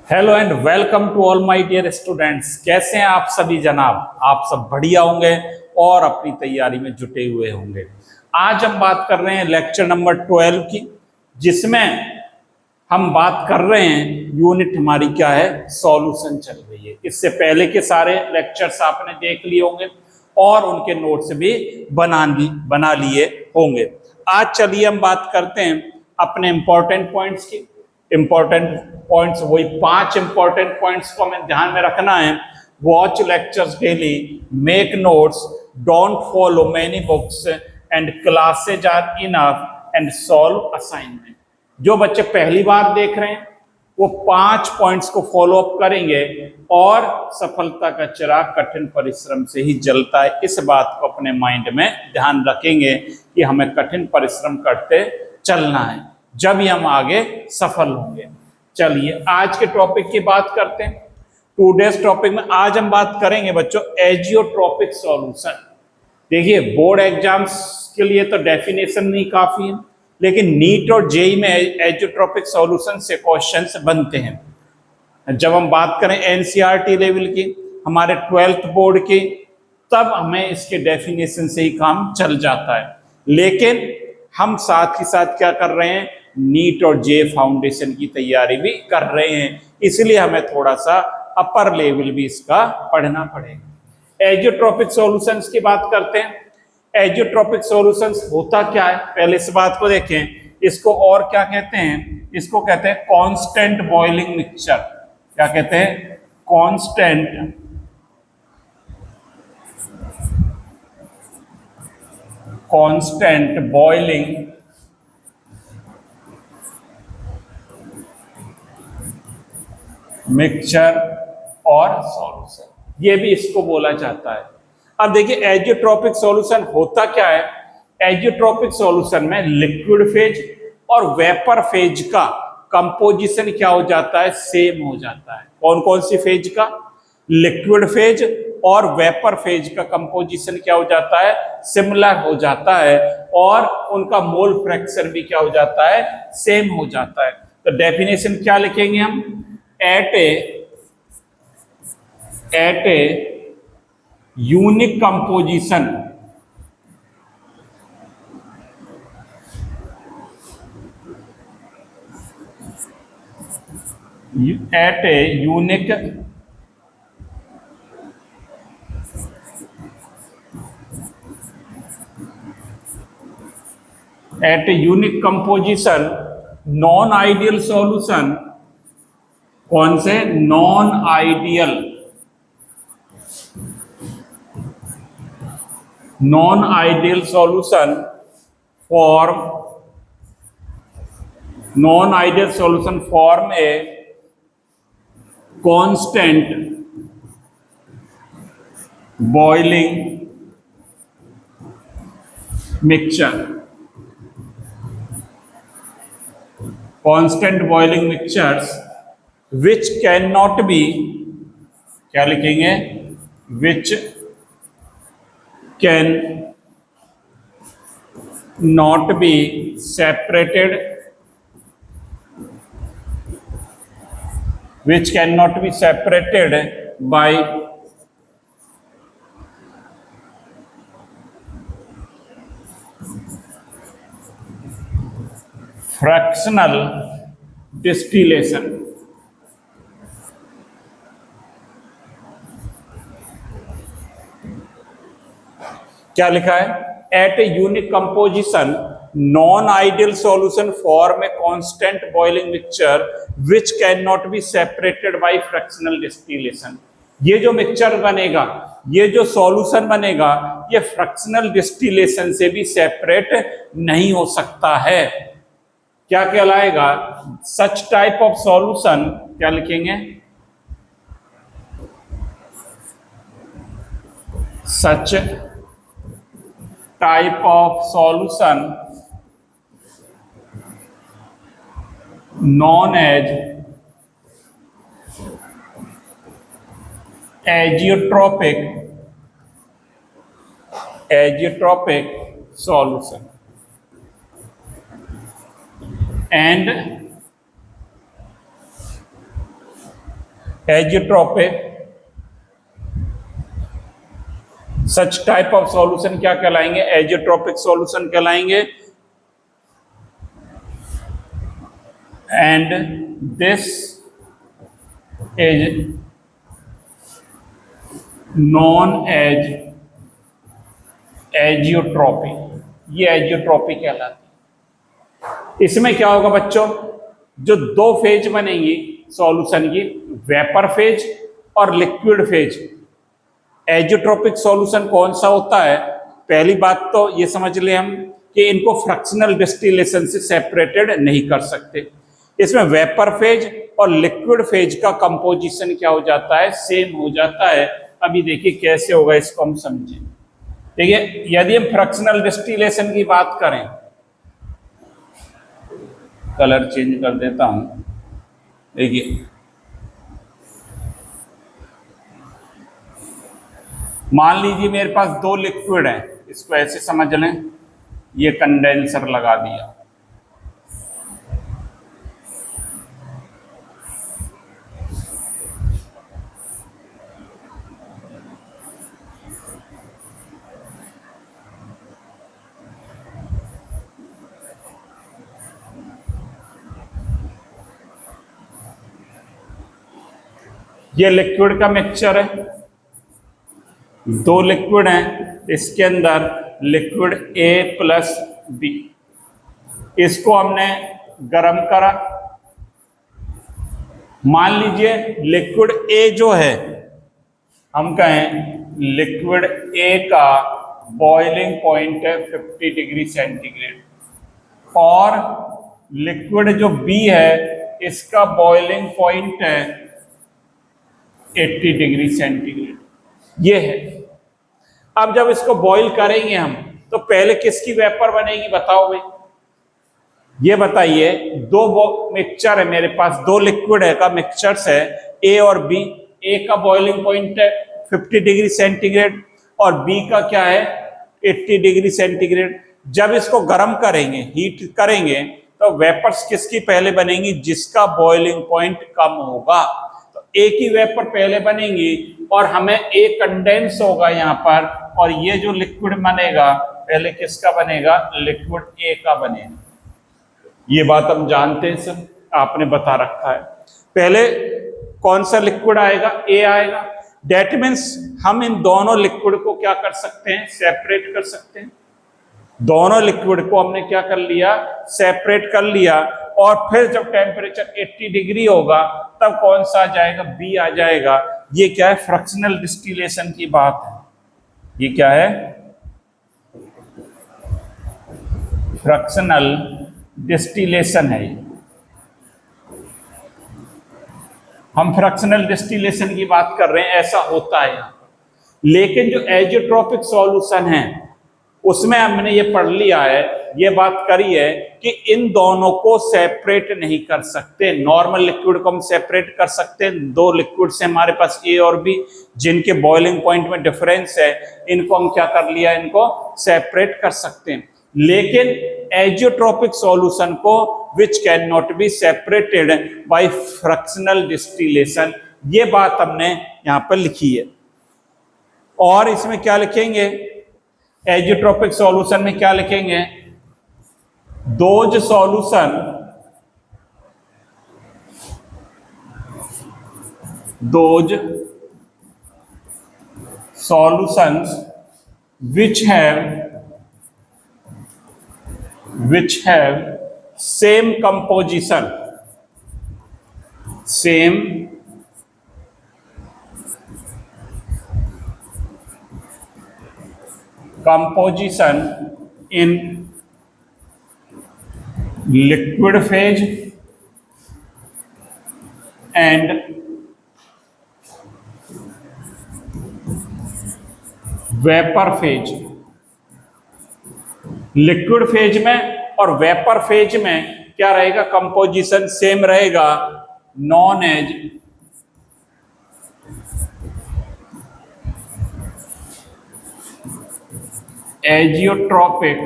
Hello and welcome to all my dear students. कैसे हैं आप सभी जनाब? आप सब बढ़िया होंगे और अपनी तैयारी में जुटे हुए होंगे। आज हम बात कर रहे हैं लेक्चर नंबर 12 की, जिसमें हम बात कर रहे हैं यूनिट हमारी क्या है, सॉल्यूशन चल रही है। इससे पहले के सारे लेक्चर्स आपने देख लिए होंगे और उनके नोट्स भी बना लिए होंगे। आज चलिए हम बात करते हैं अपने इंपॉर्टेंट पॉइंट्स की। इंपॉर्टेंट पॉइंट्स वही 5 इंपॉर्टेंट पॉइंट्स को हमें ध्यान में रखना है। Watch lectures daily, make notes, don't follow many books and classes are enough and solve assignment. जो बच्चे पहली बार देख रहे हैं वो 5 पॉइंट्स को फॉलो अप करेंगे और सफलता का चिराग कठिन परिश्रम से ही जलता है। इस बात को अपने माइंड में ध्यान रखेंगे कि हमें कठिन परिश्रम करते चलना है, जब ही हम आगे सफल होंगे। चलिए आज के टॉपिक की बात करते हैं। टूडेज टॉपिक में आज हम बात करेंगे बच्चों एजियोट्रॉपिक सॉल्यूशन। देखिए बोर्ड एग्जाम्स के लिए तो डेफिनेशन नहीं काफी है, लेकिन नीट और जेई में एजियोट्रॉपिक सॉल्यूशन से क्वेश्चंस बनते हैं। जब हम बात करें एनसीईआरटी लेवल की, हमारे 12th बोर्ड की, तब हमें इसके डेफिनेशन से ही काम चल जाता है। लेकिन हम साथ ही साथ क्या कर रहे हैं, नीट और जे फाउंडेशन की तैयारी भी कर रहे हैं, इसलिए हमें थोड़ा सा अपर लेवल भी इसका पढ़ना पड़ेगा। एजियोट्रॉपिक सॉल्यूशंस की बात करते हैं। एजियोट्रॉपिक सॉल्यूशंस होता क्या है, पहले इस बात को देखें। इसको और क्या कहते हैं? इसको कहते हैं कांस्टेंट बॉइलिंग मिक्सचर। क्या कहते हैं? कांस्टेंट बॉइलिंग मिक्सचर और सॉल्यूशन, ये भी इसको बोला जाता है। अब देखिए एजियोट्रॉपिक सॉल्यूशन होता क्या है। एजियोट्रॉपिक सॉल्यूशन में लिक्विड फेज और वेपर फेज का कंपोजिशन क्या हो जाता है, सेम हो जाता है। कौन कौन सी फेज का? लिक्विड फेज और वेपर फेज का कंपोजिशन क्या हो जाता है, सिमिलर हो जाता है, और उनका मोल फ्रैक्शन भी क्या हो जाता है, सेम हो जाता है। तो डेफिनेशन क्या लिखेंगे हम? At a unique composition at a unique composition non ideal solution. कौन से? Non ideal solution form a constant boiling mixture. Constant boiling mixtures which cannot be, क्या लिखेंगे? which can not be separated by fractional distillation। क्या लिखा है? At a unique composition non ideal solution form a constant boiling mixture which can not be separated by fractional distillation. ये जो mixture बनेगा, ये जो सॉल्यूशन बनेगा, ये फ्रैक्शनल डिस्टिलेशन से भी सेपरेट नहीं हो सकता है। क्या कहलाएगा? सच टाइप ऑफ सॉल्यूशन, क्या लिखेंगे? Such type of solution known as agiotropic solution and azeotropic, such type of solution क्या कहलाएंगे? एजियोट्रोपिक सॉल्यूशन कहलाएंगे। And this is known as azeotropic, ये एजियोट्रोपिक कहलाती है। इसमें क्या होगा बच्चों, जो दो फेज बनेंगी सॉल्यूशन की, वेपर फेज और लिक्विड फेज। एजियोट्रोपिक सॉल्यूशन कौन सा होता है? पहली बात तो ये समझ ले हम कि इनको फ्रैक्शनल डिस्टिलेशन से सेपरेटेड नहीं कर सकते। इसमें वेपर फेज और लिक्विड फेज का कंपोजिशन क्या हो जाता है? सेम हो जाता है। अभी देखिए कैसे होगा, इसको हम समझें। देखिए, यदि हम फ्रैक्शनल डिस्टिलेशन की बात करें, कलर चेंज कर देता हूं। देखिए, मान लीजिए मेरे पास दो लिक्विड है, इसको ऐसे समझ लें, ये कंडेंसर लगा दिया। ये लिक्विड का मिक्सचर है, दो लिक्विड हैं, इसके अंदर लिक्विड A प्लस B, इसको हमने गर्म करा। मान लीजिए लिक्विड A जो है, हम कहें लिक्विड A का बॉइलिंग पॉइंट है 50 डिग्री सेंटीग्रेड, और लिक्विड जो B है इसका बॉइलिंग पॉइंट है 80 डिग्री सेंटीग्रेड, ये है। अब जब इसको बॉईल करेंगे हम, तो पहले किसकी वेपर बनेगी बताओ भाई, ये बताइए। दो मिक्सचर है मेरे पास, दो लिक्विड है का मिक्सचर्स है A और B। A का बॉइलिंग पॉइंट है 50 डिग्री सेंटीग्रेड और B का क्या है 80 डिग्री सेंटीग्रेड। जब इसको गर्म करेंगे, हीट करेंगे, तो वेपर्स किसकी पहले बनेंगी? जिसका बॉइलिंग पॉइंट कम होगा। तो A की वेपर पहले बनेंगी और हमें A कंडेंस होगा यहाँ पर, और ये जो लिक्विड बनेगा पहले किसका बनेगा? लिक्विड A का बनेगा। ये बात हम जानते हैं सर, आपने बता रखा है। पहले कौन सा लिक्विड आएगा? A आएगा। डेट मीन्स हम इन दोनों लिक्विड को क्या कर सकते हैं? सेपरेट कर सकते हैं। दोनों लिक्विड को हमने क्या कर लिया? सेपरेट कर लिया। और फिर जब टेम्परेचर 80 डिग्री होगा तब कौन सा आ जाएगा? B आ जाएगा। ये क्या है? फ्रैक्शनल डिस्टिलेशन की बात है। ये क्या है? फ्रैक्शनल डिस्टिलेशन है। हम फ्रैक्शनल डिस्टिलेशन की बात कर रहे हैं, ऐसा होता है। लेकिन जो एजियोट्रोपिक सॉल्यूशन है उसमें हमने ये पढ़ लिया है, ये बात करी है कि इन दोनों को सेपरेट नहीं कर सकते। नॉर्मल लिक्विड को हम सेपरेट कर सकते हैं, दो लिक्विड से हमारे पास A और B जिनके बॉइलिंग पॉइंट में डिफरेंस है, इनको हम क्या कर लिया? इनको सेपरेट कर सकते हैं। लेकिन एजियोट्रोपिक सॉल्यूशन को विच can not be separated by fractional distillation, ये बात हमने यहां पर लिखी है। और इसमें क्या लिखेंगे? एजियोट्रोपिक सॉल्यूशन में क्या लिखेंगे? Those solutions which have same composition in liquid phase and vapour phase. Liquid phase में और वेपर फेज में क्या रहेगा? कंपोजिशन सेम रहेगा, नॉन एज एजियोट्रोपिक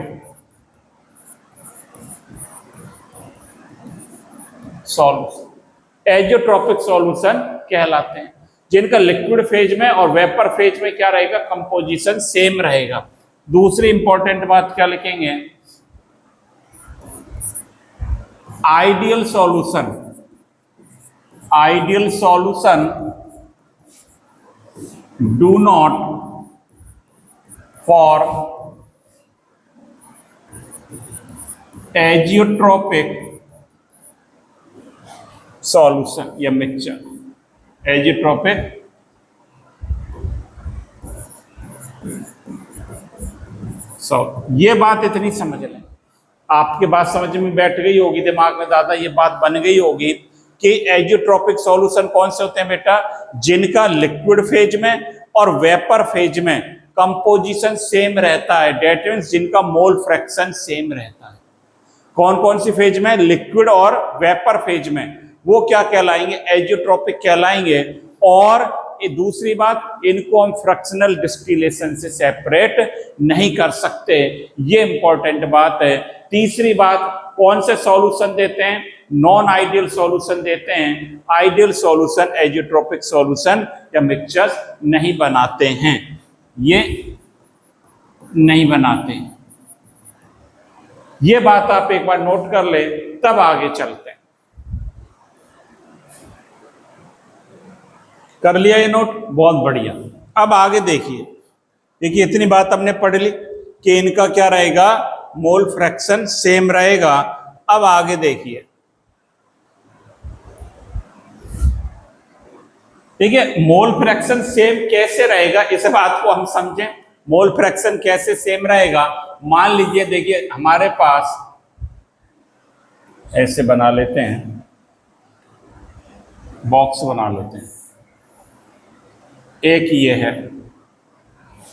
सॉल्यूशन। एजियोट्रोपिक सॉल्यूशन कहलाते हैं, जिनका लिक्विड फेज में और वेपर फेज में क्या रहेगा, कंपोजिशन सेम रहेगा। दूसरी इंपॉर्टेंट बात क्या लिखेंगे, ideal solution, ideal solution do not for azeotropic solution या मिक्सचर, एजियोट्रोपिक ये बात इतनी समझ लें, आपके बात समझ में बैठ गई होगी, दिमाग में ज्यादा ये बात बन गई होगी कि एजियोट्रोपिक सॉल्यूशन कौन से होते हैं बेटा, जिनका लिक्विड फेज में और वेपर फेज में कंपोजिशन सेम रहता है, डेट मींस जिनका मोल फ्रैक्शन सेम रहता है। कौन कौन सी फेज में, लिक्विड और वेपर फेज में, वो क्या कहलाएंगे, एजियोट्रोपिक कहलाएंगे। और दूसरी बात, इनको हम फ्रैक्शनल डिस्टिलेशन से सेपरेट नहीं कर सकते, ये इंपॉर्टेंट बात है। तीसरी बात, कौन से सॉल्यूशन देते हैं, नॉन आइडियल सॉल्यूशन देते हैं, आइडियल सॉल्यूशन एजियोट्रोपिक सॉल्यूशन या मिक्सचर्स नहीं बनाते हैं, ये नहीं बनाते हैं। ये बात आप एक बार नोट कर ले, तब आगे चलते हैं। कर लिया ये नोट, बहुत बढ़िया। अब आगे देखिए, देखिए इतनी बात हमने पढ़ ली कि इनका क्या रहेगा, मोल फ्रैक्शन सेम रहेगा। अब आगे देखिए, ठीक है, मोल फ्रैक्शन सेम कैसे रहेगा, इस बात को हम समझें। मोल फ्रैक्शन कैसे सेम रहेगा, मान लीजिए, देखिए हमारे पास ऐसे बना लेते हैं, बॉक्स बना लेते हैं, एक ये है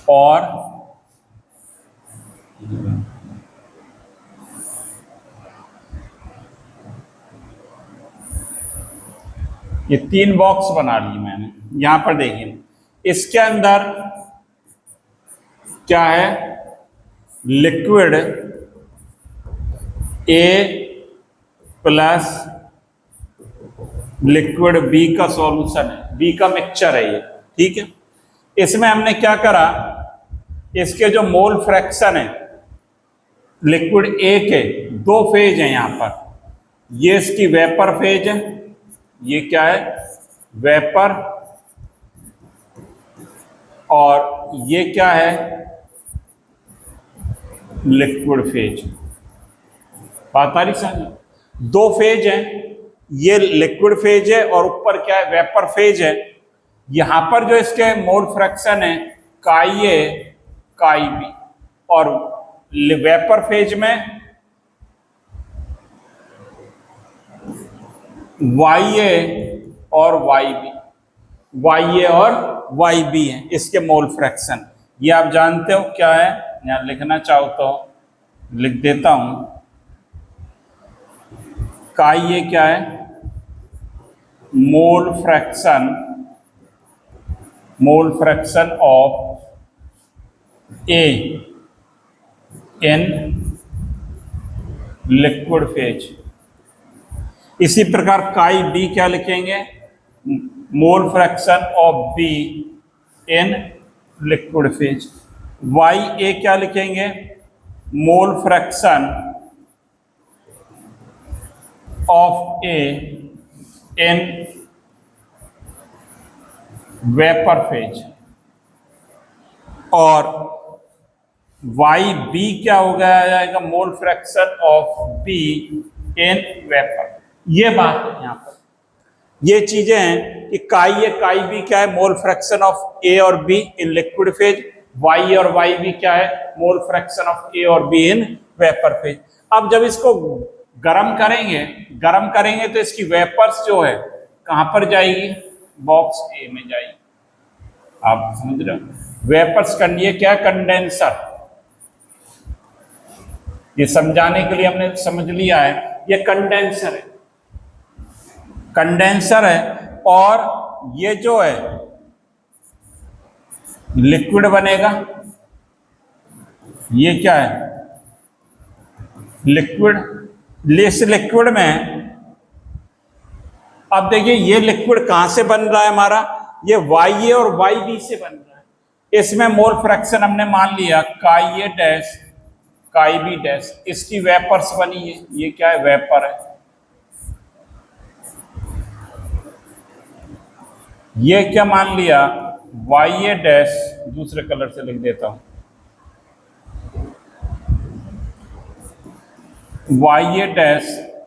और ये 3 बॉक्स बना लिए मैंने। यहां पर देखिए, इसके अंदर क्या है, liquid A plus liquid B का सॉल्यूशन है, बी का मिक्सचर है ये, ठीक है। इसमें हमने क्या करा, इसके जो मोल फ्रैक्शन है लिक्विड ए के, 2 फेज है यहां पर, ये इसकी वेपर फेज है, ये क्या है, वेपर, और ये क्या है, लिक्विड फेज। बात आ रही समझ, 2 फेज है, ये लिक्विड फेज है और ऊपर क्या है, वेपर फेज है। यहां पर जो इसके मोल फ्रैक्शन है काई ए काई बी, और वेपर फेज में वाई ए और वाई बी, वाई ए और वाई बी है इसके मोल फ्रैक्शन। ये आप जानते हो क्या है, यहां लिखना चाहो तो लिख देता हूं, काई ए क्या है, mole fraction of A in liquid phase. इसी प्रकार काई बी क्या लिखेंगे, mole fraction of B in liquid phase. Y A क्या लिखेंगे, mole fraction of A in vapour phase. और वाई बी क्या हो गया जाएगा, mole fraction of B in vapour. ये बात है यहां पर, ये चीजें हैं कि काई ए काई बी क्या है, मोल फ्रैक्शन ऑफ ए और B in liquid phase, Y और वाई बी क्या है, मोल फ्रैक्शन ऑफ ए और बी इन वेपर फेज। अब जब इसको गर्म करेंगे तो इसकी वेपर्स जो है कहां पर जाएगी, बॉक्स ए में जाएगी। आप समझ रहे हो, वेपर्स करनी क्या, कंडेंसर। ये समझाने के लिए हमने समझ लिया है, ये कंडेंसर है, और ये जो है लिक्विड बनेगा, ये क्या है, लिक्विड। इस लिक्विड में अब देखिए ये लिक्विड कहां से बन रहा है हमारा, ये YA और YB से बन रहा है। इसमें मोल फ्रैक्शन हमने मान लिया काई ए डैश काई बी डैश, इसकी वेपर्स बनी है, ये क्या है वेपर है। ये क्या मान लिया YA डैश, दूसरे कलर से लिख देता हूं, YA डैश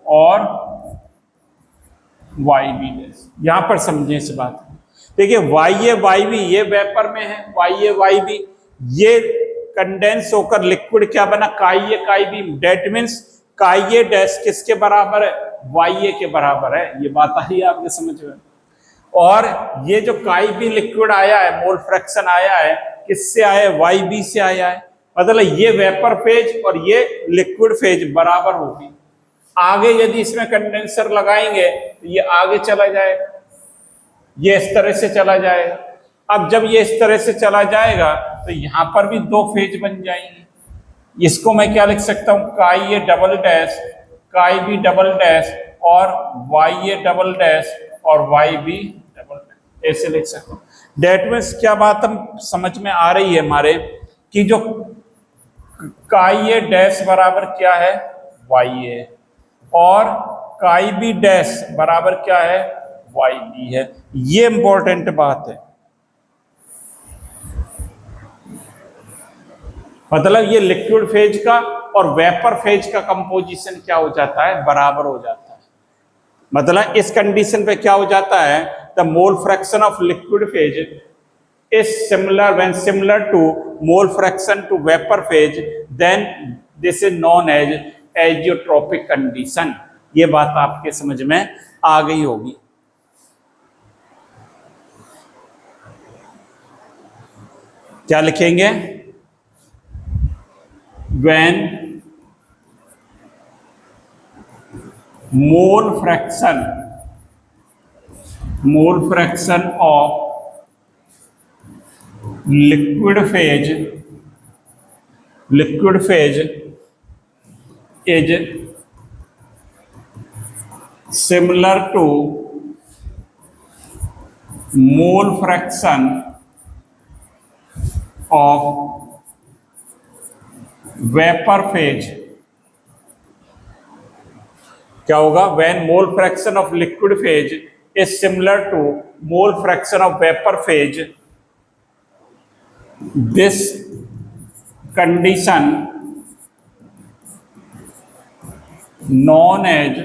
और YB डैश। यहां पर समझें इस बात को, देखिए YA YB ये वेपर में है, YA YB ये कंडेंस होकर लिक्विड क्या बना काई ए काई बी, डेट मीन्स काई ए डैश किसके बराबर है YA के बराबर है। ये बात आ रही है आपके समझ में। और ये जो काई बी लिक्विड आया है, मोल फ्रैक्शन आया है, किससे आया है YB से आया है, मतलब ये वेपर फेज और ये लिक्विड फेज बराबर होगी। आगे यदि इसमें कंडेंसर लगाएंगे तो ये आगे चला जाएगा, ये इस तरह से चला जाएगा। अब जब ये इस तरह से चला जाएगा तो यहां पर भी दो फेज बन जाएंगे। इसको मैं क्या लिख सकता हूं काई ए डबल डैश काई बी डबल डैश और YA डबल डैश और YB डबल डैश, ऐसे लिख सकता हूं। डेट मीन्स क्या बात हम समझ में आ रही है हमारे कि जो काई ए डैश बराबर क्या है YA और काई बी डैश बराबर क्या है YB है। ये इंपॉर्टेंट बात है, मतलब ये लिक्विड फेज का और वेपर फेज का कंपोजिशन क्या हो जाता है बराबर हो जाता है। मतलब इस कंडीशन पे क्या हो जाता है the mole fraction of liquid phase is similar when similar to mole fraction to vapour phase then this is known as azeotropic condition. ये बात आपके समझ में आ गई होगी। क्या लिखेंगे when mole fraction of liquid phase is similar to mole fraction of vapour phase. क्या होगा when mole fraction of liquid phase is similar to mole fraction of vapour phase this condition known as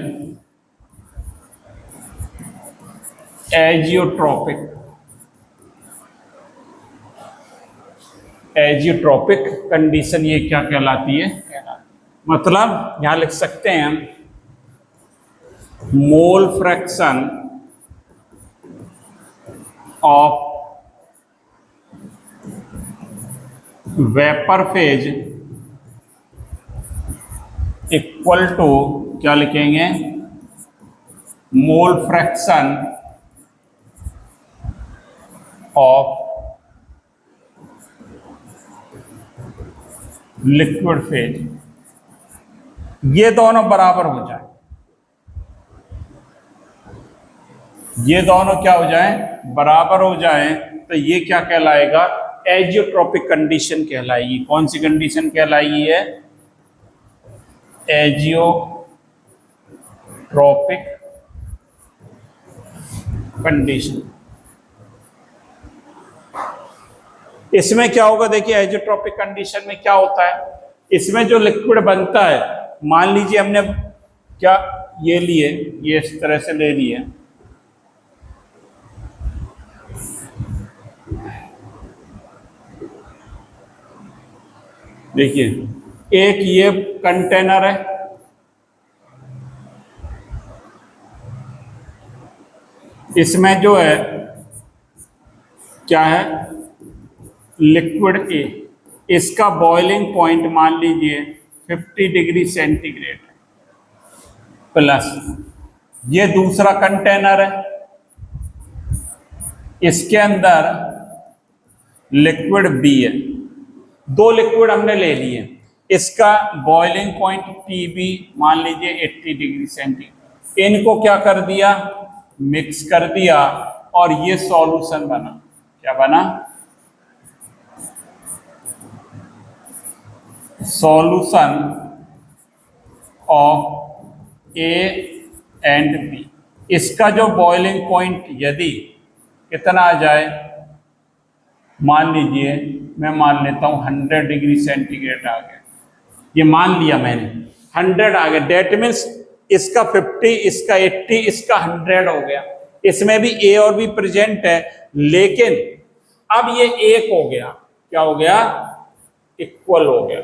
azeotropic azeotropic condition. ये क्या कहलाती है, मतलब यहां लिख सकते हैं mole fraction of vapour phase equal to क्या लिखेंगे mole fraction of liquid phase. ये दोनों बराबर हो जाए, ये दोनों क्या हो जाए बराबर हो जाए तो ये क्या कहलाएगा एजियोट्रोपिक कंडीशन कहलाएगी। कौन सी कंडीशन कहलाएगी है एजियोट्रोपिक कंडीशन। इसमें क्या होगा देखिए एजियोट्रोपिक कंडीशन में क्या होता है, इसमें जो लिक्विड बनता है, मान लीजिए हमने क्या ये लिए, ये इस तरह से ले लिए, देखिए एक ये कंटेनर है, इसमें जो है क्या है लिक्विड ए, इसका बॉइलिंग पॉइंट मान लीजिए 50 डिग्री सेंटीग्रेड प्लस। ये दूसरा कंटेनर है, इसके अंदर लिक्विड बी है। दो लिक्विड हमने ले लिए, इसका बॉइलिंग पॉइंट TB मान लीजिए 80 डिग्री सेंटीग्रेड। इनको क्या कर दिया मिक्स कर दिया और ये सॉल्यूशन बना। क्या बना? Solution of A and B. इसका जो बॉइलिंग पॉइंट यदि कितना आ जाए, मान लीजिए मैं मान लेता हूं 100 डिग्री सेंटीग्रेड आ गया, ये मान लिया मैंने 100 आ गया, डेट मीन्स इसका 50, इसका 80, इसका 100 हो गया। इसमें भी ए और बी प्रेजेंट है, लेकिन अब ये एक हो गया। क्या हो गया? इक्वल हो गया।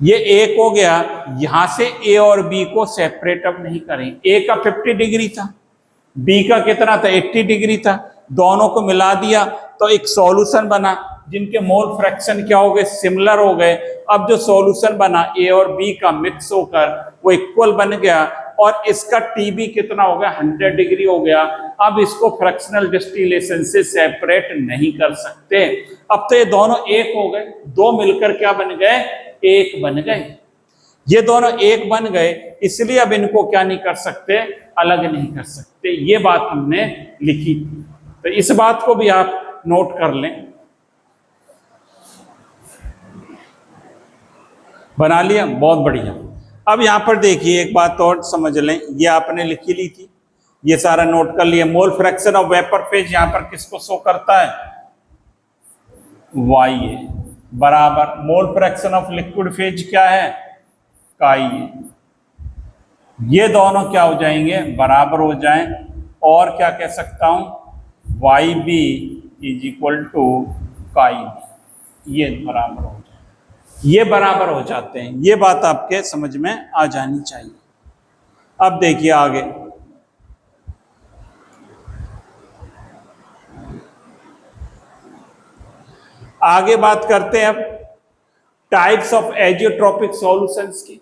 ये एक हो गया। यहां से ए और बी को सेपरेट अब नहीं करेंगे। ए का 50 डिग्री था, बी का कितना था? 80 डिग्री था। दोनों को मिला दिया तो एक सॉल्यूशन बना, जिनके मोल फ्रैक्शन क्या हो गए? सिमिलर हो गए। अब जो सॉल्यूशन बना ए और बी का मिक्स होकर वो इक्वल बन गया, और इसका टीबी कितना हो गया? 100 डिग्री हो गया। अब इसको फ्रैक्शनल डिस्टिलेशन से सेपरेट नहीं कर सकते। अब तो ये दोनों एक हो गए, दो मिलकर क्या बन गए? एक बन गए। ये दोनों एक बन गए, इसलिए अब इनको क्या नहीं कर सकते? अलग नहीं कर सकते। ये बात हमने लिखी थी, तो इस बात को भी आप नोट कर लें। बना लिया? बहुत बढ़िया। अब यहां पर देखिए एक बात और समझ लें, ये आपने लिखी ली थी, ये सारा नोट कर लिया। मोल फ्रैक्शन ऑफ वेपर फेज यहां पर किसको शो करता है? वाई है बराबर मोल फ्रैक्शन ऑफ लिक्विड फेज क्या है? काई है। ये दोनों क्या हो जाएंगे? बराबर हो जाएं। और क्या कह सकता हूं? Y B is equal to chi B. ये बराबर हो जाए, ये बराबर हो जाते हैं। ये बात आपके समझ में आ जानी चाहिए। अब देखिए आगे, आगे बात करते हैं अब टाइप्स ऑफ एजियोट्रोपिक सॉल्यूशंस की।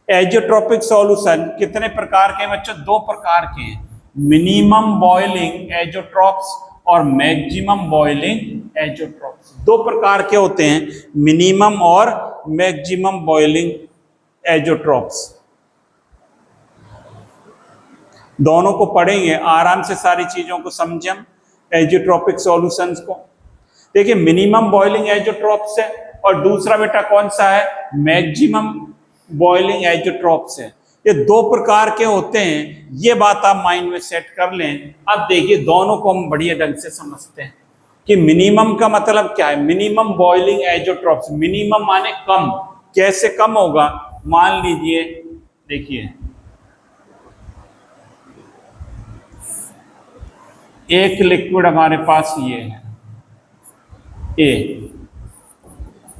एजियोट्रोपिक सॉल्यूशन कितने प्रकार के हैं बच्चों? दो प्रकार के हैं, मिनिमम बॉइलिंग एजियोट्रोप्स और मैक्सिमम बॉइलिंग एजियोट्रोप्स। दो प्रकार के होते हैं, मिनिमम और मैक्सिमम बॉइलिंग एजियोट्रोप्स। दोनों को पढ़ेंगे आराम से, सारी चीजों को समझें हम एजियोट्रोपिक सॉल्यूशंस को। देखिए मिनिमम बॉइलिंग एजियोट्रोप्स है और दूसरा बेटा कौन सा है? मैक्सिमम बॉइलिंग एजियोट्रोप्स है। ये दो प्रकार के होते हैं, ये बात आप माइंड में सेट कर लें। अब देखिए दोनों को हम बढ़िया ढंग से समझते हैं कि मिनिमम का मतलब क्या है। मिनिमम बॉइलिंग एजियोट्रोप्स, मिनिमम माने कम। कैसे कम होगा? मान लीजिए, देखिए एक लिक्विड हमारे पास ये है ए,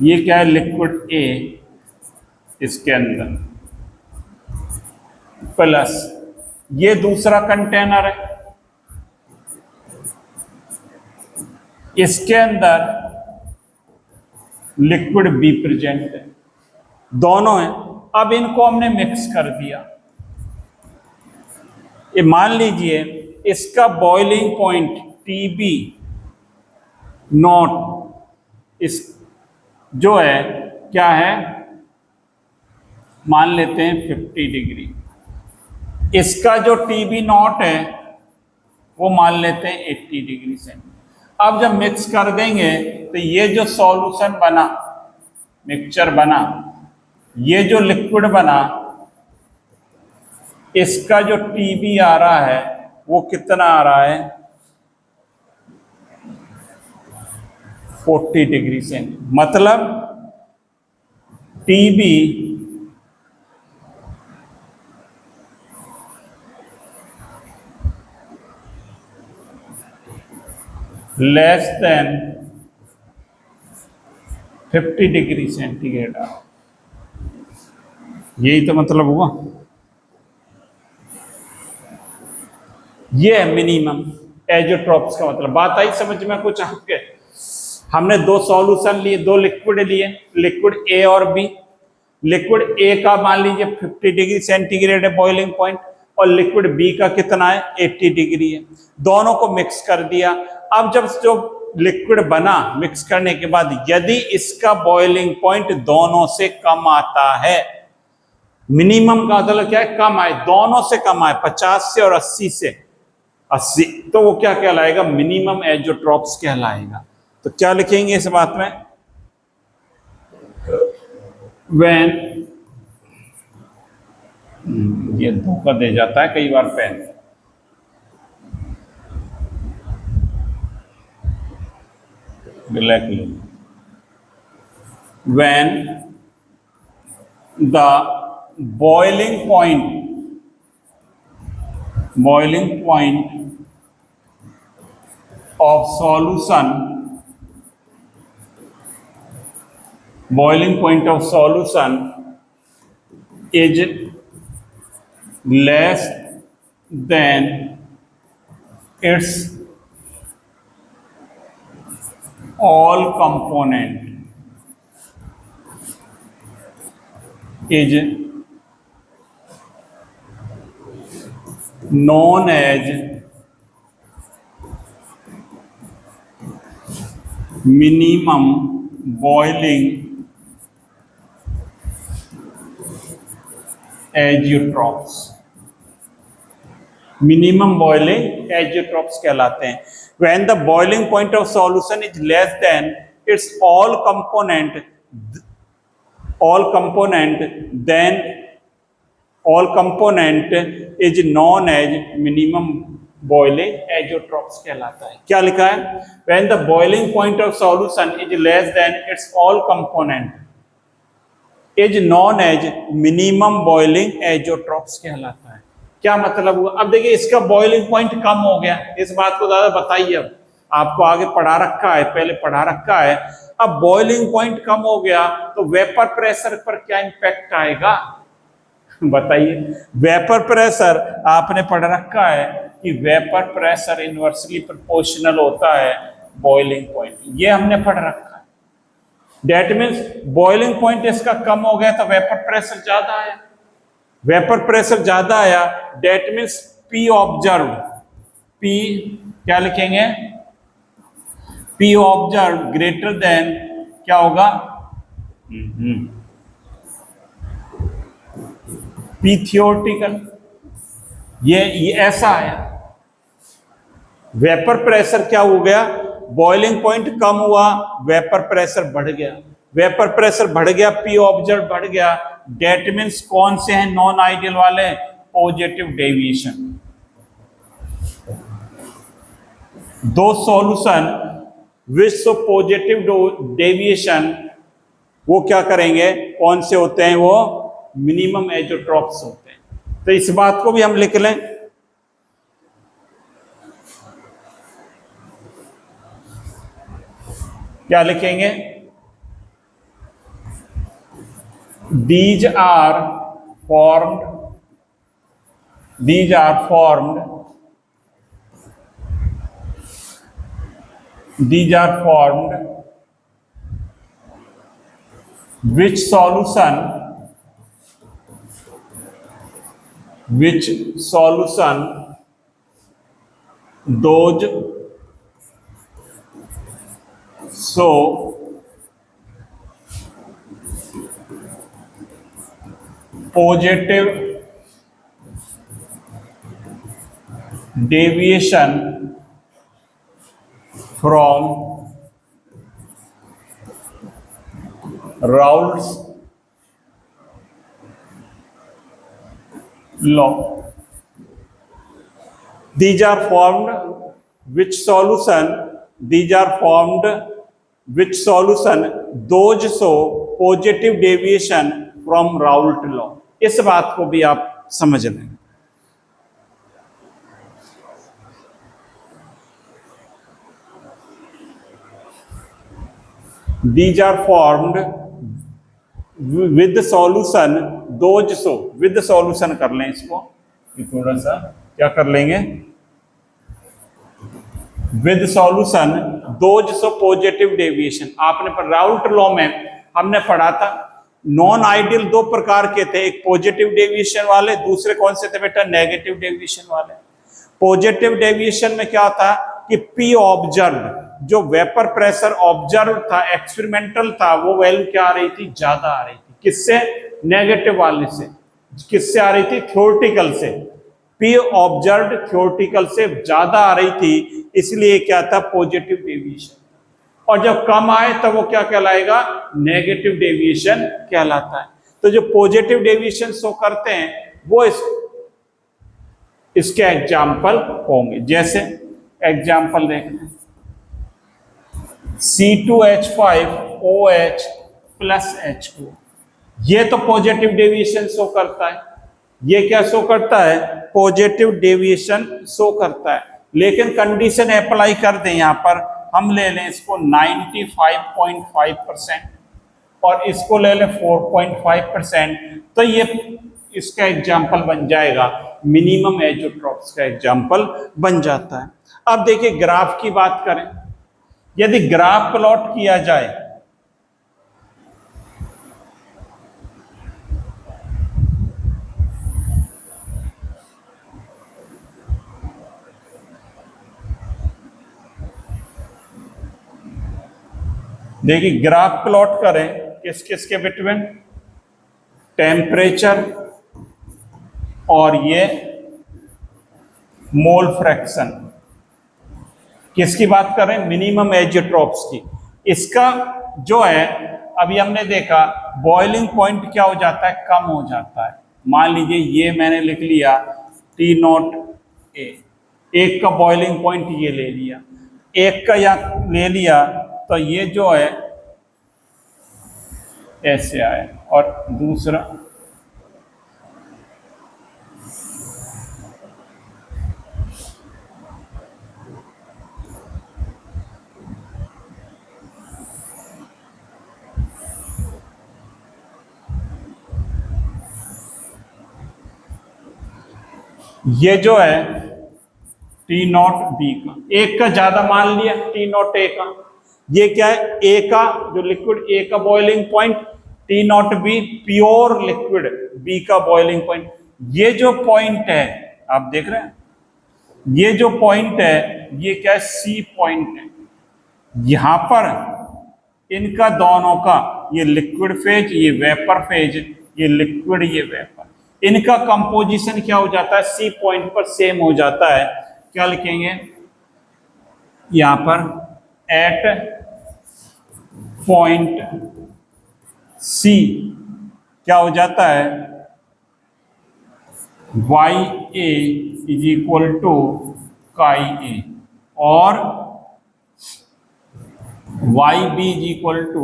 ये क्या है? लिक्विड ए, इसके अंदर प्लस ये दूसरा कंटेनर है, इसके अंदर लिक्विड बी प्रेजेंट है, दोनों हैं। अब इनको हमने मिक्स कर दिया। ये मान लीजिए इसका बॉइलिंग पॉइंट टीबी नॉट इस जो है क्या है, मान लेते हैं 50 डिग्री। इसका जो टीबी नॉट है वो मान लेते हैं 80 डिग्री से। अब जब मिक्स कर देंगे तो ये जो सॉल्यूशन बना, मिक्सचर बना, ये जो लिक्विड बना, इसका जो टीबी आ रहा है वो कितना आ रहा है? 40 डिग्री से। मतलब TB less than 50 degree centigrade. यही तो मतलब हुआ। ये है मिनिमम एजियोट्रोप्स का मतलब। बात आई समझ में कुछ आपके? हमने दो सॉल्यूशन लिए, दो लिक्विड लिए, लिक्विड ए और बी। लिक्विड ए का मान लीजिए 50 डिग्री सेंटीग्रेड है बॉइलिंग पॉइंट, और लिक्विड बी का कितना है? 80 डिग्री है। दोनों को मिक्स कर दिया। अब जब जो लिक्विड बना मिक्स करने के बाद, यदि इसका बॉइलिंग पॉइंट दोनों से कम आता है मिनिमम का मतलब क्या है, कम आए, दोनों से कम आए, 50 से और 80 से, 80, तो वो क्या कहलाएगा, मिनिमम एजोट्रॉप्स कहलाएगा। तो क्या लिखेंगे इस बात में, व्हेन, ये धोखा दे जाता है कई बार pen, black, when the boiling point of solution, boiling point of solution is less than its all component, is known as minimum boiling azeotropes, minimum boiling azeotropes कहलाते हैं। When the boiling point of solution is less than its all component, then all component is non as minimum boiling azeotropes कहलाता है। क्या लिखा है, when the boiling point of solution is less than its all component is non as minimum boiling azeotropes कहलाता है। क्या मतलब हुआ, अब देखिए इसका बॉइलिंग पॉइंट कम हो गया, इस बात को ज्यादा बताइए, अब आपको आगे पढ़ा रखा है, पहले पढ़ा रखा है, अब बॉइलिंग पॉइंट कम हो गया तो वेपर प्रेशर पर क्या इंपैक्ट आएगा, बताइए। वेपर प्रेशर आपने पढ़ रखा है कि वेपर प्रेशर इनवर्सली प्रोपोर्शनल होता है बॉइलिंग पॉइंट, ये हमने पढ़ रखा है। दैट मीन्स बॉइलिंग पॉइंट इसका कम हो गया तो वेपर प्रेशर ज्यादा आया, वेपर प्रेशर ज्यादा आया, that means P observe, P क्या लिखेंगे, पी ऑब्जर्व ग्रेटर देन क्या होगा, पी थियोरेटिकल, ये ऐसा आया। वेपर प्रेशर क्या हो गया, बॉइलिंग पॉइंट कम हुआ, वेपर प्रेशर बढ़ गया, वेपर प्रेशर बढ़ गया, पी ऑब्जर्व बढ़ गया, डेट मीन्स कौन से हैं नॉन आइडियल वाले, पॉजिटिव डेविएशन। दो solution which show positive deviation वो क्या करेंगे, कौन से होते हैं, वो मिनिमम एजियोट्रॉप्स होते हैं। तो इस बात को भी हम लिख लें, क्या लिखेंगे, these are formed which solution those so positive deviation from Raoult's law. These are formed which solution those show positive deviation from Raoult law. इस बात को भी आप समझ लें। These are formed with the solution those show, with the solution कर लें इसको, थोड़ा सा क्या कर लेंगे, with solution those show positive deviation। आपने पर राउल्ट लॉ में हमने पढ़ा था नॉन आइडियल दो प्रकार के थे, एक पॉजिटिव डेविएशन वाले, दूसरे कौन से थे बेटा, नेगेटिव डेविएशन वाले। पॉजिटिव डेविएशन में क्या था कि पी ऑब्जर्व, जो वेपर प्रेशर ऑब्जर्व था, एक्सपेरिमेंटल था, वो वैल्यू क्या आ रही थी, ज्यादा आ रही थी, किससे, नेगेटिव वाले से। किससे आ रही थी? थ्योरेटिकल से। पी ऑब्जर्व्ड थ्योरेटिकल से ज्यादा आ रही थी, इसलिए क्या था? Positive deviation. और जब कम आए तब वो क्या कहलाएगा? नेगेटिव डेविएशन कहलाता है। तो जो पॉजिटिव डेविएशन शो करते हैं वो इसके एग्जाम्पल होंगे। जैसे एग्जाम्पल देखें, C2H5OH प्लस H2, ये तो पॉजिटिव डेविएशन शो करता है। ये क्या शो करता है? पॉजिटिव डेविएशन शो करता है। लेकिन कंडीशन अप्लाई कर दें, यहां पर हम ले लें इसको 95.5% और इसको ले लें 4.5%, तो ये इसका एग्जाम्पल बन जाएगा, मिनिमम एजोट्रॉप्स का एग्जाम्पल बन जाता है। अब देखिए ग्राफ की बात करें, यदि ग्राफ प्लॉट किया जाए, देखिए ग्राफ प्लॉट करें किस किस के बिटवीन? टेम्परेचर और ये मोल फ्रैक्शन। किसकी बात कर रहे हैं? मिनिमम एजियोट्रॉप्स की। इसका जो है, अभी हमने देखा बॉइलिंग पॉइंट क्या हो जाता है? कम हो जाता है। मान लीजिए ये मैंने लिख लिया T0 A, एक का बॉइलिंग पॉइंट ये ले लिया, एक का यहाँ ले लिया, तो ये जो है ऐसे आए, और दूसरा ये जो है T0 B का, एक का ज्यादा मान लिया T0 A का। ये क्या है? ए का जो लिक्विड ए का boiling point, T0 B pure liquid B का बॉइलिंग पॉइंट। ये जो पॉइंट है आप देख रहे हैं, ये जो पॉइंट है ये क्या है? सी पॉइंट है। यहां पर इनका दोनों का, ये लिक्विड फेज, ये वेपर फेज, ये लिक्विड, ये वेपर, इनका कंपोजिशन क्या हो जाता है? सी पॉइंट पर सेम हो जाता है। क्या लिखेंगे यहां पर? एट पॉइंट सी क्या हो जाता है? YA इज इक्वल टू काई ए, और YB is equal to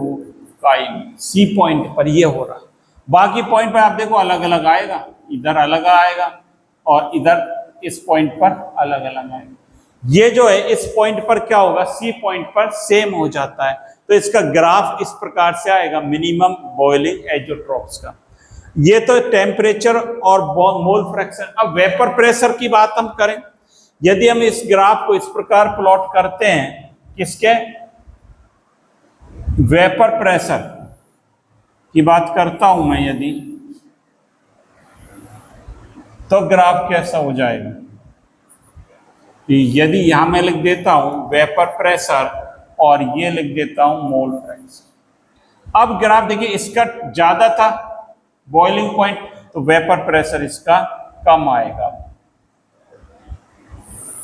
chi B. C point पर ये हो रहा, बाकी पॉइंट पर आप देखो अलग अलग आएगा, इधर अलग आएगा और इधर इस पॉइंट पर अलग अलग आएगा। ये जो है इस पॉइंट पर क्या होगा? सी पॉइंट पर सेम हो जाता है। तो इसका ग्राफ इस प्रकार से आएगा, मिनिमम बॉइलिंग एजोट्रॉप्स का। ये तो टेम्परेचर और मोल फ्रैक्शन। अब वेपर प्रेशर की बात हम करें, यदि हम इस ग्राफ को इस प्रकार प्लॉट करते हैं, किसके? वेपर प्रेशर की बात करता हूं मैं यदि, तो ग्राफ कैसा हो जाएगा? यदि यहां मैं लिख देता हूं वेपर प्रेशर और ये लिख देता हूं मोल फ्रैक्शन। अब ग्राफ देखिए, इसका ज्यादा था बॉइलिंग पॉइंट, तो वेपर प्रेशर इसका कम आएगा,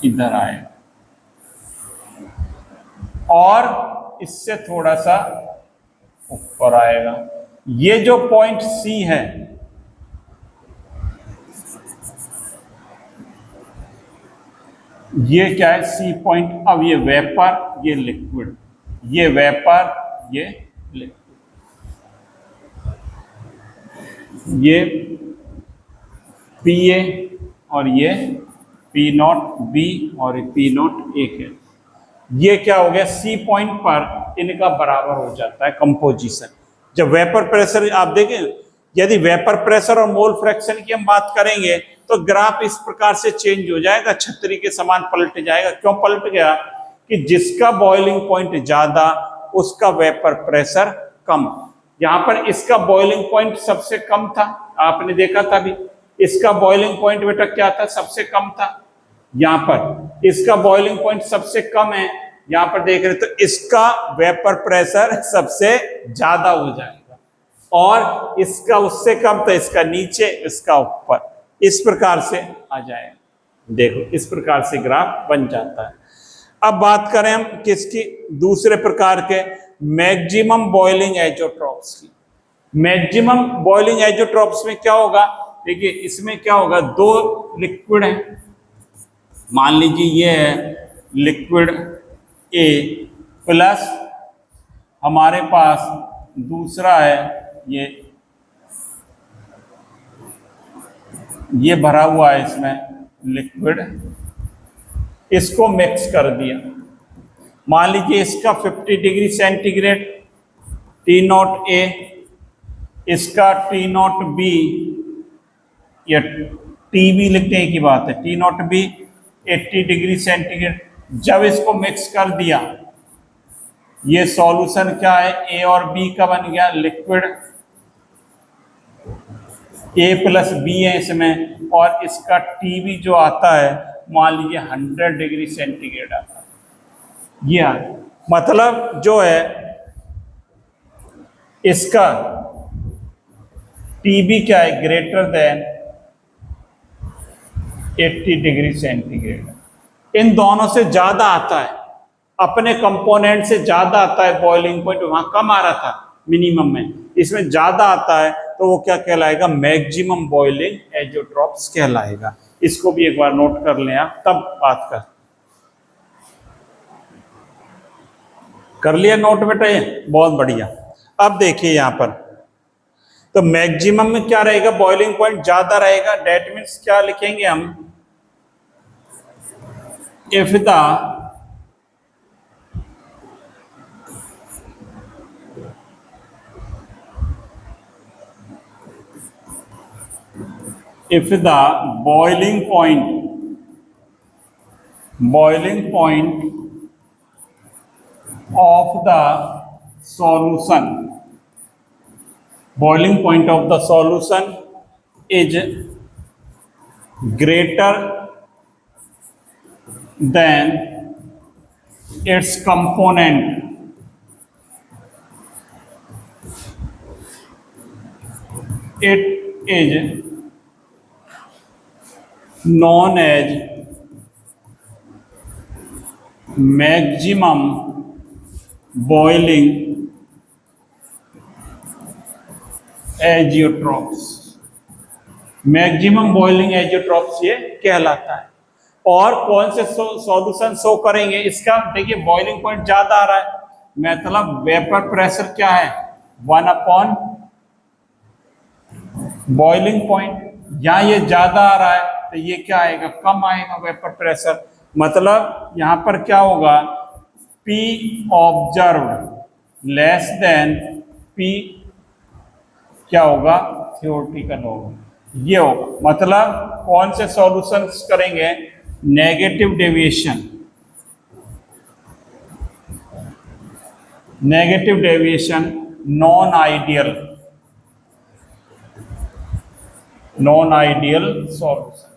इधर आएगा, और इससे थोड़ा सा ऊपर आएगा। ये जो पॉइंट सी है, ये क्या है? C point. अब ये वेपर, ये लिक्विड, ये वेपर, ये लिक्विड, ये PA और ये P0 B और P0 A है। ये क्या हो गया? सी पॉइंट पर इनका बराबर हो जाता है कंपोजिशन। जब वेपर प्रेशर आप देखें, यदि वेपर प्रेशर और मोल फ्रैक्शन की हम बात करेंगे तो ग्राफ इस प्रकार से चेंज हो जाएगा, छतरी के समान पलट जाएगा। क्यों पलट गया? कि जिसका बॉइलिंग पॉइंट ज्यादा उसका वेपर प्रेशर कम। यहां पर इसका बॉइलिंग पॉइंट सबसे कम था, आपने देखा था भी, इसका बॉइलिंग पॉइंट बेटा क्या था? सबसे कम था। यहां पर इसका बॉइलिंग पॉइंट सबसे कम है, यहां पर देख रहे तो इसका वेपर प्रेशर सबसे ज्यादा हो जाएगा। और इसका उससे कम तो इसका नीचे, इसका ऊपर, इस प्रकार से आ जाएगा। देखो इस प्रकार से ग्राफ बन जाता है। अब बात करें हम किसकी, दूसरे प्रकार के मैक्सिमम बॉइलिंग एजोट्रॉप्स की। मैक्सिमम बॉइलिंग एजोट्रॉप्स में क्या होगा, देखिए इसमें क्या होगा, दो लिक्विड है, मान लीजिए ये है लिक्विड ए प्लस हमारे पास दूसरा है ये भरा हुआ है इसमें लिक्विड, इसको मिक्स कर दिया। मान लीजिए इसका 50 डिग्री सेंटीग्रेड T0 A, इसका T0 B या TB लिखते हैं की बात है, T0 B 80 डिग्री सेंटीग्रेड। जब इसको मिक्स कर दिया, ये सॉल्यूशन क्या है, A और B का बन गया लिक्विड, A प्लस B है इसमें, और इसका TB जो आता है मान लीजिए 100 डिग्री सेंटीग्रेड आता है। ये मतलब जो है इसका TB क्या है, ग्रेटर देन 80 डिग्री सेंटीग्रेड। इन दोनों से ज्यादा आता है, अपने कंपोनेंट से ज्यादा आता है बॉइलिंग पॉइंट, वहां कम आ रहा था मिनिमम में, इसमें ज्यादा आता है, तो वो क्या कहलाएगा, मैक्सिमम बॉइलिंग एजोट्रॉप्स कहलाएगा। इसको भी एक बार नोट कर लें आप, तब बात कर लिया नोट बेटा, ये बहुत बढ़िया। अब देखिए यहां पर तो मैक्सिमम में क्या रहेगा, बॉइलिंग पॉइंट ज्यादा रहेगा, डेट मीन्स क्या लिखेंगे हम, if the boiling point of the solution, boiling point of the solution is greater than its component, it is known as maximum boiling azeotropes. Maximum boiling azeotropes ये कहलाता है। और कौन से सॉल्यूशन शो करेंगे इसका, देखिए बॉइलिंग पॉइंट ज्यादा आ रहा है, मतलब वेपर प्रेशर क्या है 1 अपॉन बॉइलिंग पॉइंट, या ये ज्यादा आ रहा है तो ये क्या आएगा, कम आएगा वेपर प्रेशर। मतलब यहां पर क्या होगा, P observed less than P क्या होगा, थियोरेटिकल होगा। ये होगा, मतलब कौन से सॉल्यूशंस करेंगे, negative deviation, non ideal solution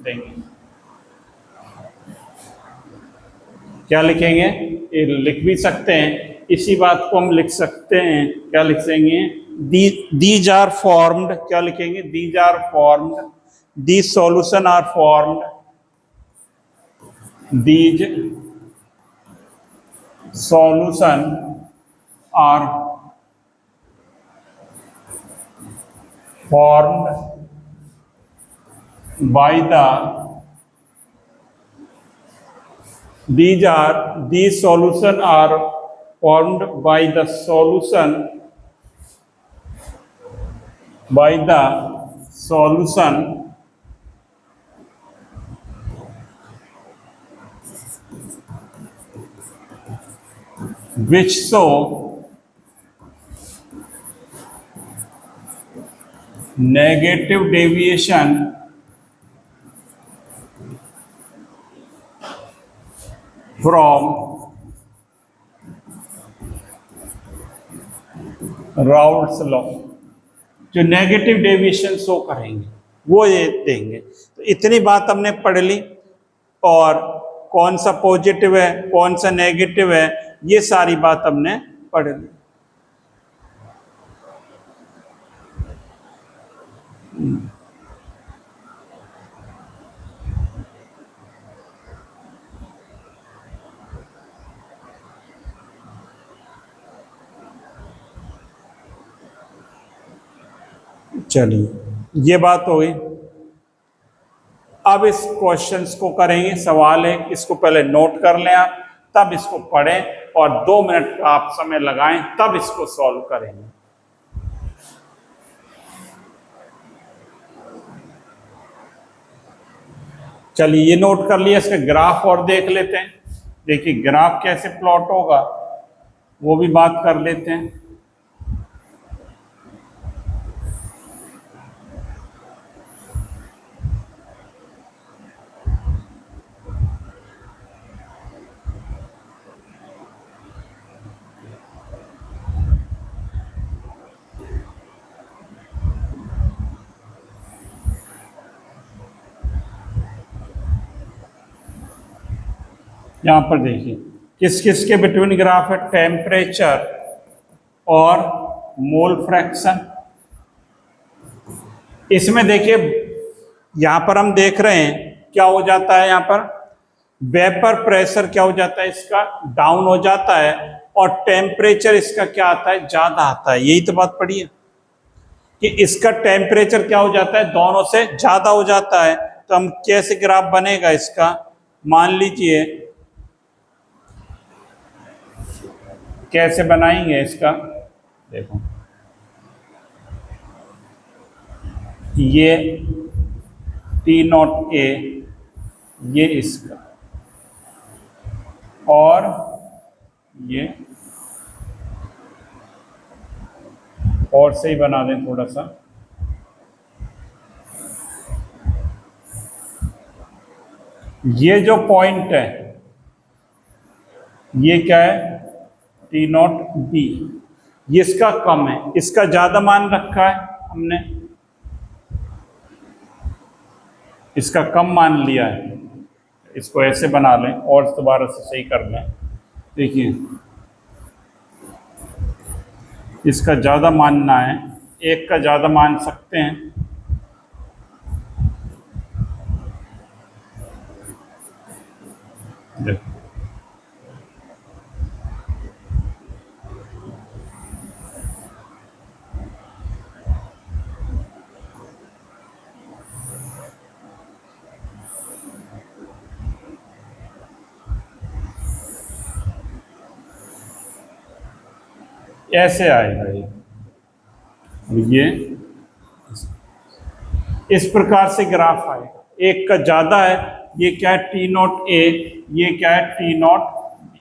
देंगे। क्या लिखेंगे, ये लिख भी सकते हैं, इसी बात को हम लिख सकते हैं, क्या लिख देंगे, these are formed, क्या लिखेंगे, these are formed, these solution are formed, these solution are formed by the, these solution are formed by the solution which show negative deviation from Raoult's law. जो नेगेटिव डेविएशन शो करेंगे वो ये देंगे। तो इतनी बात हमने पढ़ ली, और कौन सा पॉजिटिव है कौन सा नेगेटिव है ये सारी बात हमने पढ़ ली। चलिए ये बात हो गई। अब इस क्वेश्चंस को करेंगे, सवाल है इसको पहले नोट कर लें आप, तब इसको पढ़ें और 2 मिनट का आप समय लगाएं, तब इसको सॉल्व करेंगे। चलिए ये नोट कर लिया, इसका ग्राफ और देख लेते हैं। देखिए ग्राफ कैसे प्लॉट होगा वो भी बात कर लेते हैं। यहां पर देखिए किस किस के बिटवीन ग्राफ है, टेम्परेचर और मोल फ्रैक्शन। इसमें देखिए यहां पर हम देख रहे हैं क्या हो जाता है, यहां पर वेपर प्रेशर क्या हो जाता है, इसका डाउन हो जाता है और टेम्परेचर इसका क्या आता है, ज्यादा आता है। यही तो बात पड़ी है कि इसका टेम्परेचर क्या हो जाता है, दोनों से ज्यादा हो जाता है। तो हम कैसे ग्राफ बनेगा इसका, मान लीजिए कैसे बनाएंगे इसका, देखो ये T0 A, ये इसका, और ये और सही बना दें थोड़ा सा, ये जो पॉइंट है ये क्या है, T0 B, ये इसका कम है, इसका ज्यादा मान रखा है हमने, इसका कम मान लिया है। इसको ऐसे बना लें और दोबारा से सही कर लें। देखिए इसका ज़्यादा मानना है, एक का ज़्यादा मान सकते हैं। देखो ऐसे आएगा ये इस प्रकार से ग्राफ आएगा। एक का ज्यादा है, ये क्या है T0 A, ये क्या है T0 B।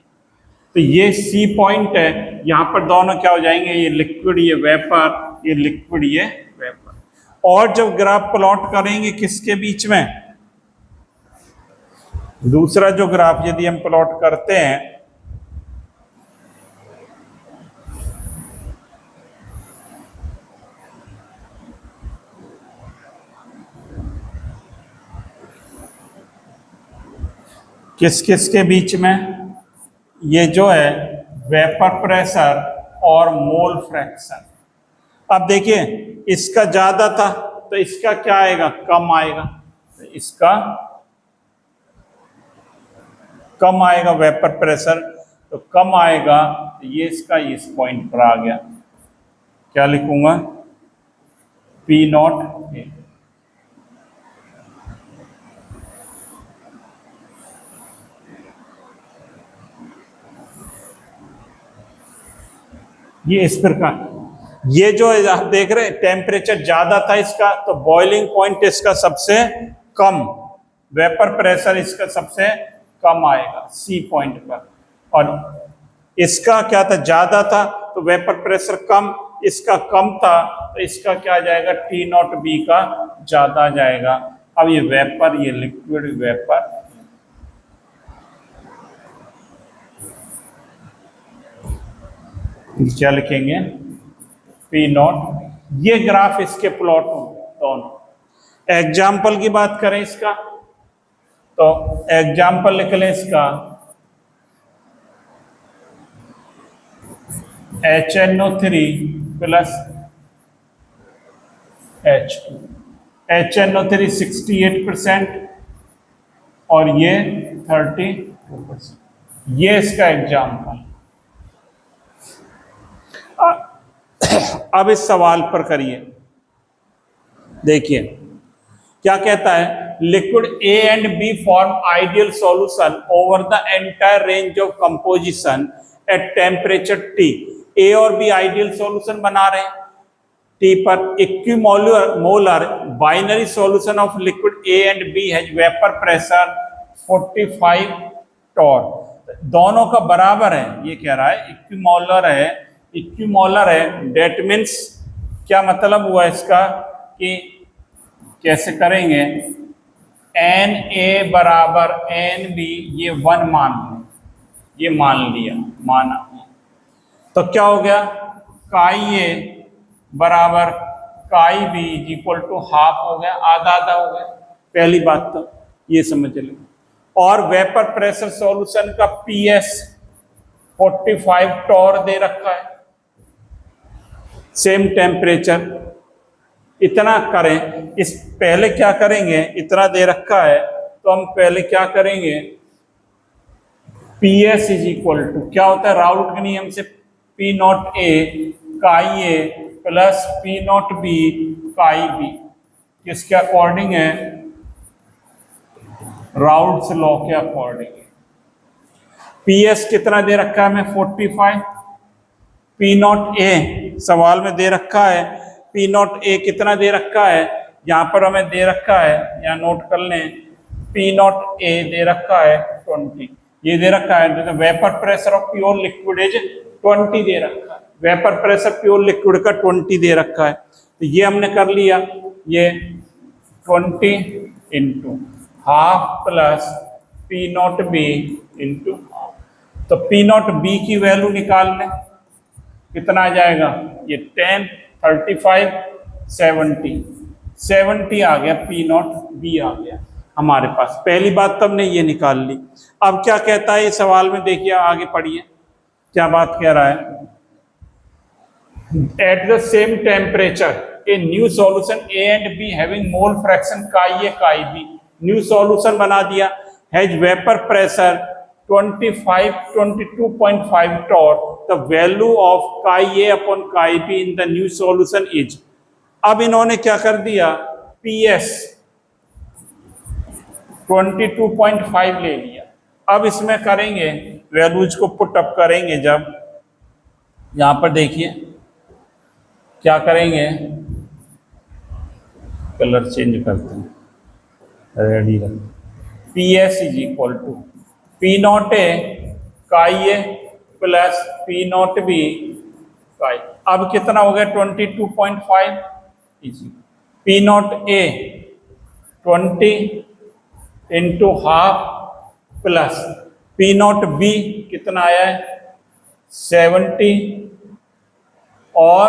तो ये C पॉइंट है, यहाँ पर दोनों क्या हो जाएंगे, ये लिक्विड ये वेपर, ये लिक्विड ये वेपर। और जब ग्राफ प्लॉट करेंगे किसके बीच में, दूसरा जो ग्राफ यदि हम प्लॉट करते हैं किस किस के बीच में, ये जो है वेपर प्रेशर और मोल फ्रैक्शन। अब देखिए इसका ज्यादा था तो इसका क्या आएगा, कम आएगा, तो इसका कम आएगा वेपर प्रेशर, तो कम आएगा, तो ये इसका इस पॉइंट पर आ गया। क्या लिखूंगा, P0 A। ये इस प्रकार, ये जो आप देख रहे हैं टेम्परेचर ज्यादा था इसका, तो बॉइलिंग पॉइंट इसका सबसे कम, वेपर प्रेशर इसका सबसे कम आएगा C पॉइंट पर, और इसका क्या था, ज्यादा था तो वेपर प्रेशर कम, इसका कम था तो इसका क्या आ जाएगा, T0 B का ज्यादा आ जाएगा। अब ये वेपर, ये लिक्विड वेपर, क्या लिखेंगे, P0। ये ग्राफ इसके प्लॉट दोनों। एग्जाम्पल की बात करें इसका, तो एग्जाम्पल लिख लें इसका, HNO3 प्लस H2। HNO3 68% और ये 32%। ये इसका एग्जाम्पल। अब इस सवाल पर करिए, देखिए क्या कहता है, liquid A and B form ideal solution over the entire range of composition at temperature T। A और B आइडियल सॉल्यूशन बना रहे हैं T पर। Equimolar binary solution of liquid A and B has vapour pressure 45 torr. दोनों का बराबर है, ये कह रहा है इक्विमोलर है। डेट मीन्स क्या मतलब हुआ इसका कि कैसे करेंगे, Na बराबर Nb, ये 1 मान लिया, माना। तो क्या हो गया, काई A बराबर काई B इक्वल टू हाफ हो गया, आधा आधा हो गया। पहली बात तो ये समझ लो। और वेपर प्रेशर सॉल्यूशन का PS 45 टॉर दे रखा है, सेम टेम्परेचर। इतना करें, इस पहले क्या करेंगे, इतना दे रखा है तो हम पहले क्या करेंगे, PS इज इक्वल टू क्या होता है, राउल्ट के नियम से P naught A chi A plus P naught B काई B। किसके अकॉर्डिंग है, राउल्ट्स लॉ के अकॉर्डिंग। PS कितना दे रखा है हमें 45, P नॉट A सवाल में दे रखा है, P नॉट A कितना दे रखा है, यहाँ पर हमें दे रखा है, यहाँ नोट कर लें, P नॉट A दे रखा है 20, ये दे रखा है। Vapour pressure of pure liquid is 20 दे रखा है, वेपर प्रेशर प्योर लिक्विड का 20 दे रखा है। तो ये हमने कर लिया, ये 20 into half plus P naught B into half. तो P नॉट B की वैल्यू निकाल लें, कितना आ जाएगा, ये 10 35 70 आ गया, P नॉट B आ गया हमारे पास। पहली बात तो हमने ये निकाल ली। अब क्या कहता है इस सवाल में, देखिए आगे पढ़िए क्या बात कह रहा है। At the same temperature a new solution A and B having mole fraction chi A chi B, new solution बना दिया, has vapour pressure 22.5 torr. The value of chi A upon chi B in the new solution is. अब इन्होंने क्या कर दिया, PS 22.5 ले लिया। अब इसमें करेंगे वैल्यूज को पुट अप करेंगे, जब यहां पर देखिए क्या करेंगे, कलर चेंज करते हैं, रेडी रख। PS is equal to P naught A chi A plus P naught B chi. अब कितना हो गया 22.5 easy, P naught A 20 into half plus P naught B कितना आया है 70, और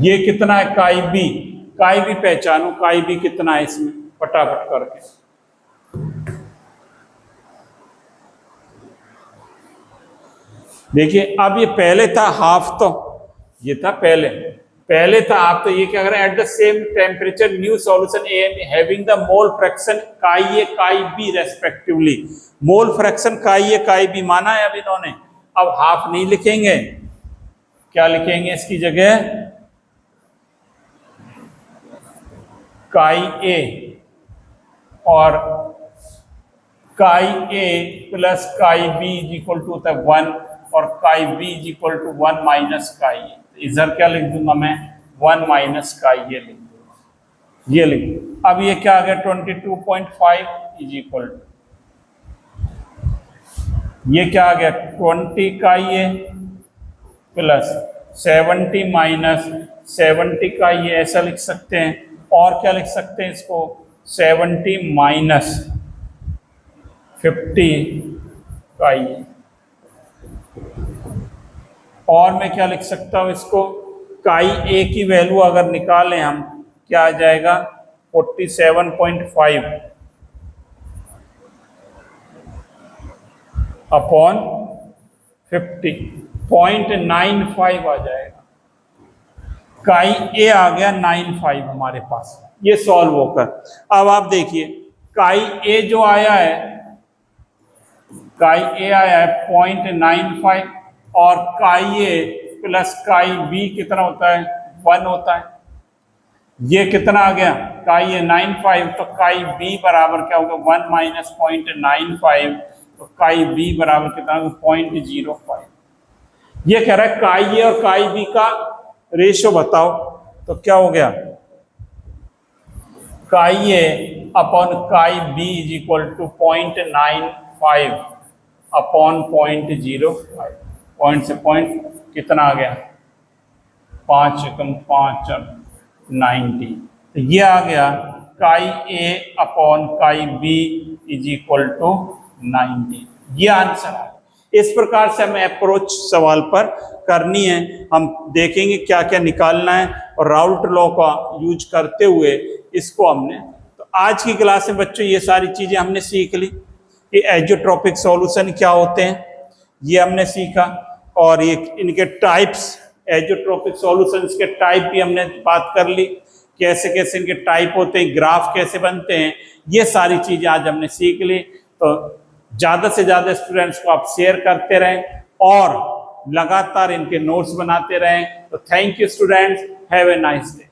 ये कितना है काई B पहचानो, काई B कितना है इसमें फटाफट करके। देखिए अब ये पहले था हाफ, तो ये था पहले था आप, तो ये क्या करें, eight the same temperature new solution A having the mole fraction chi A chi B respectively. Mole fraction chi A chi B माना है अब इन्होंने। अब हाफ नहीं लिखेंगे, क्या लिखेंगे इसकी जगह, काई A, और chi A plus chi B is equal to होता है 1, और chi B is equal to 1 minus chi A। इधर क्या लिख दूंगा मैं, 1 माइनस काई A लिख दूंगा, ये लिख दूंगा। अब ये क्या आ गया 22.5 इज इक्वल टू, ये क्या आ गया 20 काई A प्लस 70 माइनस 70 काई A, ऐसा लिख सकते हैं। और क्या लिख सकते हैं इसको, 70 माइनस 50 काई A। और मैं क्या लिख सकता हूं इसको, काई A की वैल्यू अगर निकालें हम, क्या आ जाएगा 47.5 अपॉन 50, 0.95 आ जाएगा। काई ए आ गया 95 हमारे पास, ये सॉल्व होकर। अब आप देखिए काई ए जो आया है, काई ए आया है 0.95 और काई ए प्लस काई बी कितना होता है 1 होता है। ये कितना आ गया काई ए 95, तो काई बी बराबर क्या होगा 1 माइनस 0.95, तो काई बी बराबर कितना होगा 0.05। ये कह रहा है काई ए और काई बी का रेशियो बताओ, तो क्या हो गया chi A upon chi B is equal to 0.95 upon 0.05। Point से पॉइंट कितना आ गया 5 एकम 5 90, तो ये आ गया chi A upon chi B is equal to 90। ये आंसर है। इस प्रकार से हमें अप्रोच सवाल पर करनी है। हम देखेंगे क्या क्या निकालना है और राउल्ट लॉ का यूज करते हुए इसको हमने, तो आज की क्लास में बच्चों ये सारी चीजें हमने सीख ली कि एजोट्रोपिक सॉल्यूशन क्या होते हैं, ये हमने सीखा, और ये इनके टाइप्स, एजोट्रोपिक सॉल्यूशंस के टाइप भी हमने बात कर ली, कैसे कैसे इनके टाइप होते हैं, ग्राफ कैसे बनते हैं, ये सारी चीजें आज हमने सीख ली। तो ज़्यादा से ज़्यादा स्टूडेंट्स को आप शेयर करते रहें और लगातार इनके नोट्स बनाते रहें। तो thank you students, have a nice day.